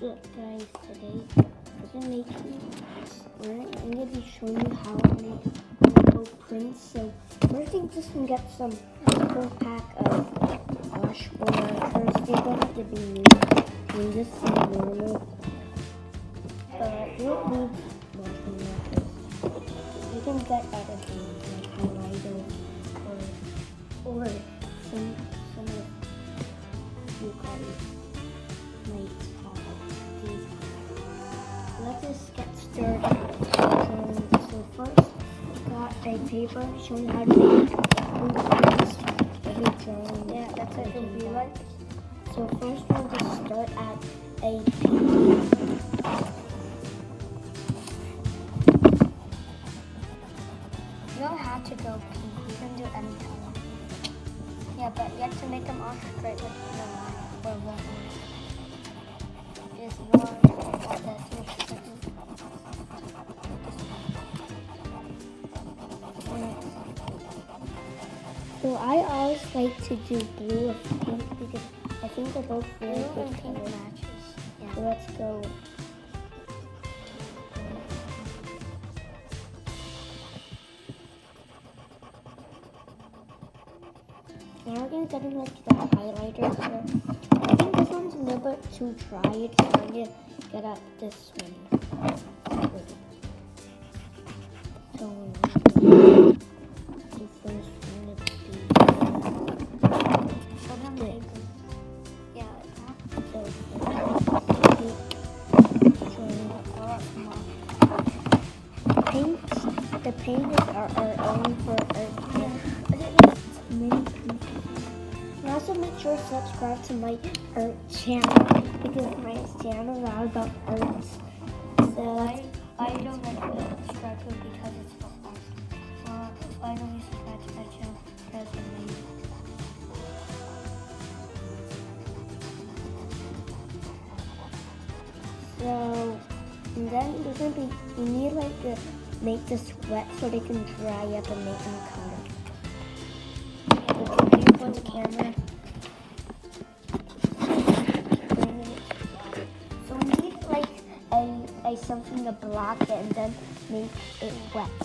Look guys, today I'm gonna be showing you how to make Lego prints. So first thing, just get some full pack of washboard. First, they don't have to be new. You just need normal. You don't need washboard. You can get other things like highlighter or some of you guys might have these. Let's just get started. So first, we got a paper showing how to make every drawing. Yeah, that's what it'll be like. So first, we'll just start at a You don't have to go pink. You can do any color. Yeah, but you have to make them all straight with the line or one. Just one like that. So I always like to do blue or pink because I think they're both really good pink matches. Yeah. So let's go. Now we're gonna get in like the highlighter. So I think this one's a little bit too dry. So I'm gonna get up this one. So the first one would be yeah, the paint is our own for and also make sure to subscribe to my art channel because my channel is all about art. So I don't like to subscribe to it because it's for art. I don't subscribe to my channel because it's amazing. So and then there's gonna be you need like to make this wet so they can dry up and make them color. For the camera. So we need like a something to block it and then make it wet.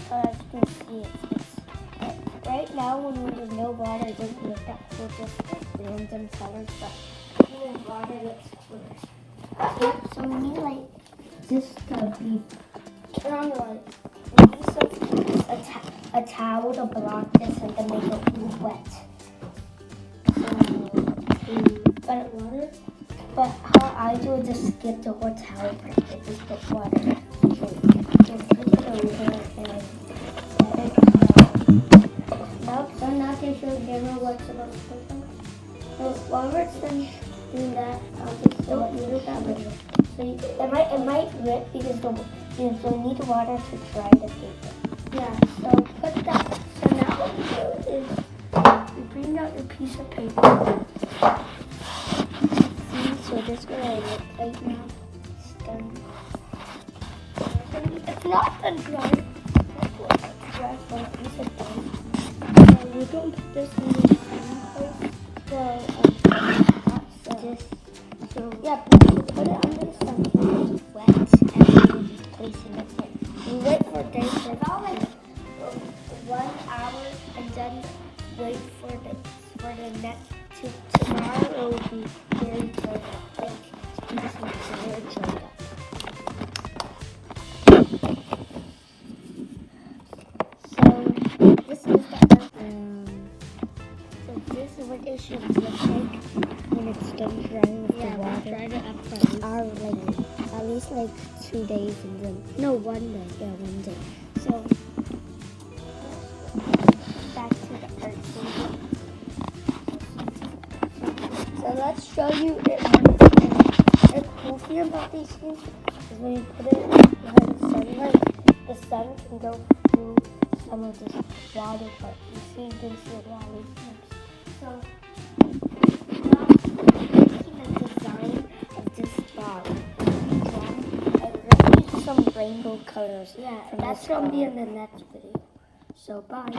So as you can see, it's right now when there's no water, it doesn't look that cool, just random colors, but with water looks cooler. So we need like this to be kind of like a towel to block this and to make it wet. But how I do it, just skip the whole towel part. Just put water. Just put it over and let it go. So now can show the camera what's about to happen. So while we're done doing that, I'll just show you the fabric. So it might rip because so we need water to dry the paper. Yeah, so put that. So now what we do is you bring out your piece of paper. See, so this is what I look like now. It's done. It's not done dry. It's dry for a piece of done. So we don't put this in the same place. So yeah, put it under the sun. It's wet and then we'll be placing it in. We wait for days for about like 1 hour and then wait for the next tomorrow it will be very dry. Like this is very dry. So this is what it should look like when it's done drying with the water. Dried it up for at least like 2 days and then 1 day. Yeah, 1 day. So back to the art thing. So let's show you it. The cool thing about these things is when you put it behind the sunlight, the sun can go through some of this water part. You see the water. So now making the design of this bottle. Some rainbow colors. Yeah, that's going to be in the next video. So bye.